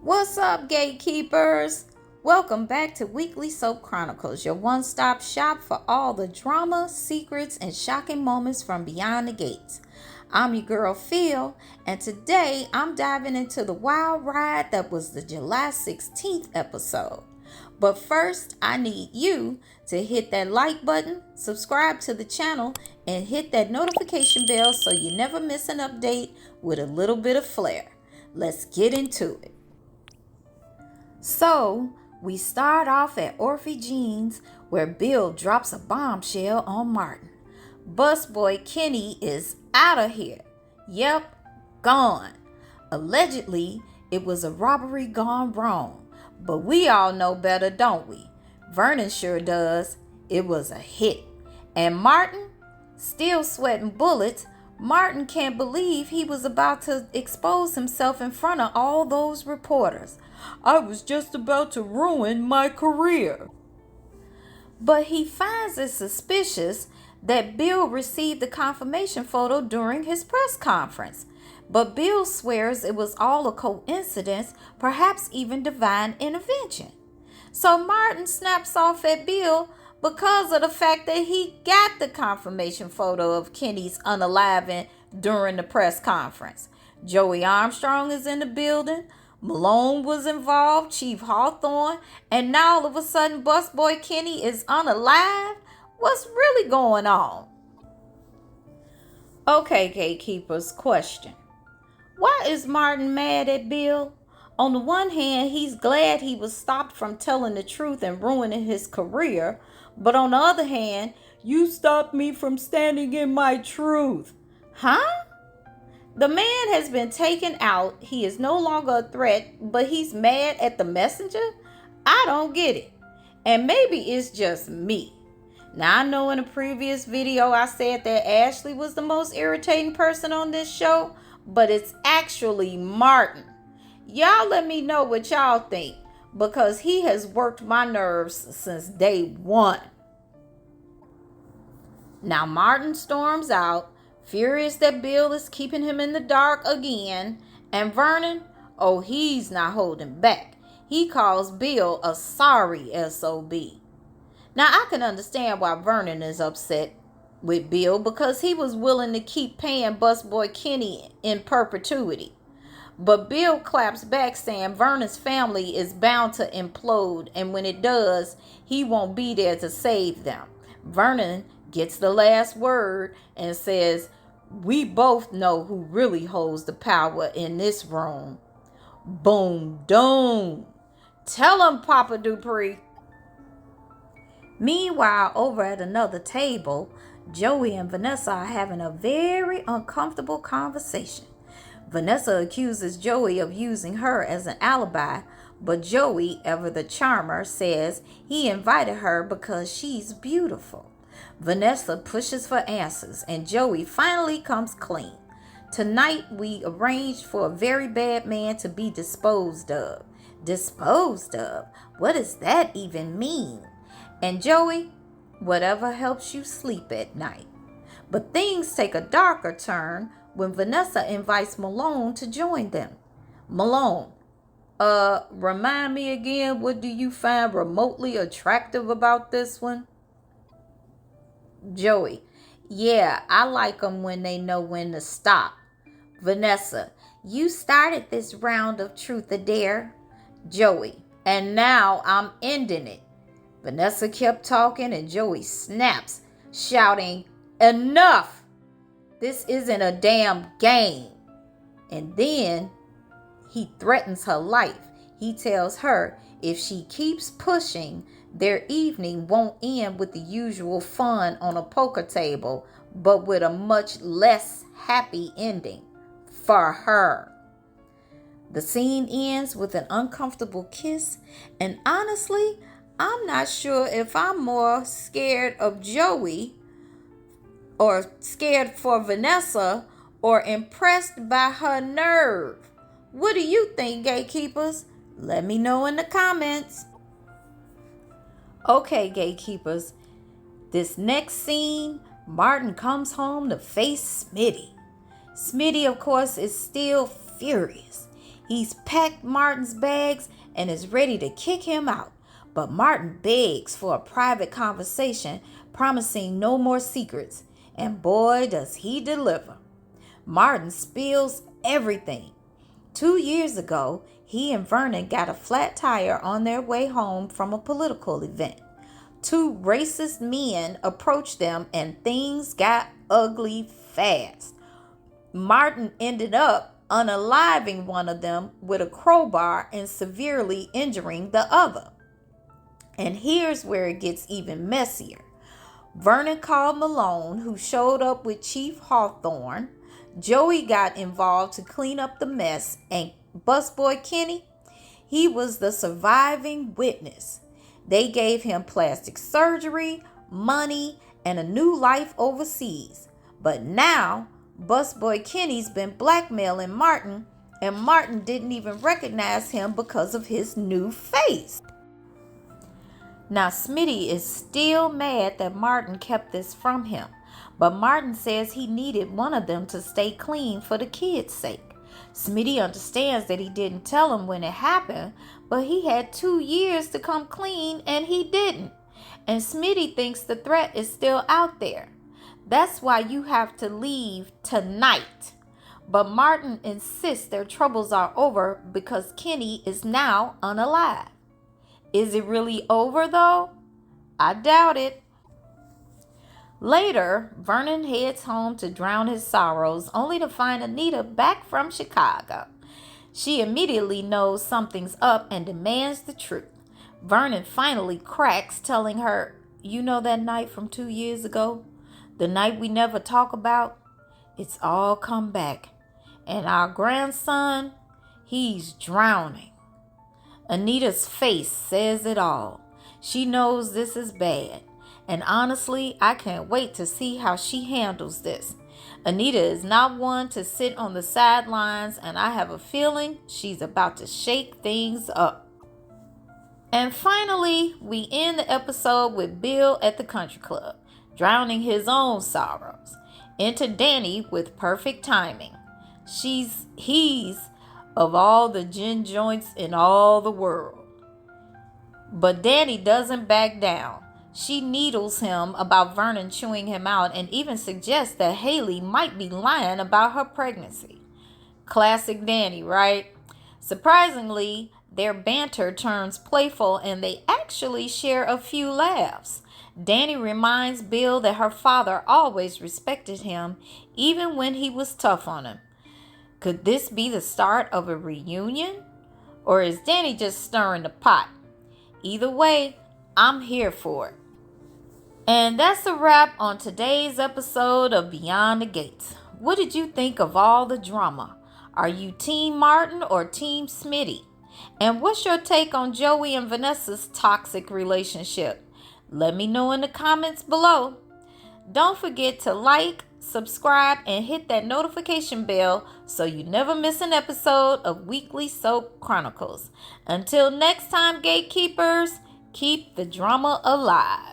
What's up, Gatekeepers? Welcome back to Weekly Soap Chronicles, your one-stop shop for all the drama, secrets, and shocking moments from beyond the gates. I'm your girl, Phil, and today I'm diving into the wild ride that was the July 16th episode. But first, I need you to hit that like button, subscribe to the channel, and hit that notification bell so you never miss an update with a little bit of flair. Let's get into it. So, we start off at Orphe Jean's, where Bill drops a bombshell on Martin. Busboy Kenny is out of here. Yep, gone. Allegedly, it was a robbery gone wrong. But we all know better, don't we? Vernon sure does. It was a hit. And Martin, still sweating bullets, Martin can't believe he was about to expose himself in front of all those reporters. I was just about to ruin my career. But he finds it suspicious that Bill received the confirmation photo during his press conference. But Bill swears it was all a coincidence, perhaps even divine intervention. So Martin snaps off at Bill because of the fact that he got the confirmation photo of Kenny's unaliving during the press conference. Joey Armstrong is in the building. Malone was involved, Chief Hawthorne, and now all of a sudden Busboy Kenny is unalive? What's really going on? Okay, Gatekeepers, question. Why is Martin mad at Bill? On the one hand, he's glad he was stopped from telling the truth and ruining his career. But on the other hand, you stopped me from standing in my truth. Huh? The man has been taken out. He is no longer a threat, but he's mad at the messenger? I don't get it. And maybe it's just me. Now, I know in a previous video I said that Ashley was the most irritating person on this show, but it's actually Martin. Y'all let me know what y'all think, because he has worked my nerves since day one. Now Martin storms out, furious that Bill is keeping him in the dark again, and Vernon, oh, he's not holding back. He calls Bill a sorry SOB. Now I can understand why Vernon is upset with Bill, because he was willing to keep paying Busboy Kenny in perpetuity. But Bill claps back, saying Vernon's family is bound to implode, and when it does, he won't be there to save them. Vernon gets the last word and says, we both know who really holds the power in this room. Boom, doom. Tell him, Papa Dupree. Meanwhile, over at another table, Joey and Vanessa are having a very uncomfortable conversation. Vanessa accuses Joey of using her as an alibi, but Joey, ever the charmer, says he invited her because she's beautiful. Vanessa pushes for answers, and Joey finally comes clean. Tonight, we arranged for a very bad man to be disposed of. Disposed of? What does that even mean? And Joey, whatever helps you sleep at night. But things take a darker turn when Vanessa invites Malone to join them. Malone, remind me again, what do you find remotely attractive about this one? Joey, yeah, I like them when they know when to stop. Vanessa, you started this round of truth or dare. Joey, and now I'm ending it. Vanessa kept talking and Joey snaps, shouting, enough! This isn't a damn game. And then he threatens her life. He tells her if she keeps pushing, their evening won't end with the usual fun on a poker table, but with a much less happy ending for her. The scene ends with an uncomfortable kiss, and honestly, I'm not sure if I'm more scared of Joey or scared for Vanessa or impressed by her nerve. What do you think, Gatekeepers? Let me know in the comments. Okay, Gatekeepers, this next scene, Martin comes home to face Smitty. Smitty, of course, is still furious. He's packed Martin's bags and is ready to kick him out. But Martin begs for a private conversation, promising no more secrets. And boy, does he deliver. Martin spills everything. 2 years ago, he and Vernon got a flat tire on their way home from a political event. 2 racist men approached them and things got ugly fast. Martin ended up unaliving one of them with a crowbar and severely injuring the other. And here's where it gets even messier. Vernon called Malone, who showed up with Chief Hawthorne. Joey got involved to clean up the mess, and busboy Kenny, he was the surviving witness. They gave him plastic surgery, money, and a new life overseas. But now, busboy Kenny's been blackmailing Martin, and Martin didn't even recognize him because of his new face. Now, Smitty is still mad that Martin kept this from him, but Martin says he needed one of them to stay clean for the kids' sake. Smitty understands that he didn't tell him when it happened, but he had 2 years to come clean and he didn't. And Smitty thinks the threat is still out there. That's why you have to leave tonight. But Martin insists their troubles are over because Kenny is now unalive. Is it really over though? I doubt it. Later, Vernon heads home to drown his sorrows, only to find Anita back from Chicago. She immediately knows something's up and demands the truth. Vernon finally cracks, telling her, "You know that night from 2 years ago? The night we never talk about? It's all come back. And our grandson, he's drowning." Anita's face says it all. She knows this is bad. And honestly, I can't wait to see how she handles this. Anita is not one to sit on the sidelines, and I have a feeling she's about to shake things up. And finally, we end the episode with Bill at the country club, drowning his own sorrows. Enter Danny with perfect timing. He's of all the gin joints in all the world. But Danny doesn't back down. She needles him about Vernon chewing him out and even suggests that Haley might be lying about her pregnancy. Classic Danny, right? Surprisingly, their banter turns playful and they actually share a few laughs. Danny reminds Bill that her father always respected him, even when he was tough on him. Could this be the start of a reunion? Or is Danny just stirring the pot? Either way, I'm here for it. And that's a wrap on today's episode of Beyond the Gates. What did you think of all the drama? Are you Team Martin or Team Smitty? And what's your take on Joey and Vanessa's toxic relationship? Let me know in the comments below. Don't forget to like, subscribe, and hit that notification bell so you never miss an episode of Weekly Soap Chronicles. Until next time, Gatekeepers, keep the drama alive.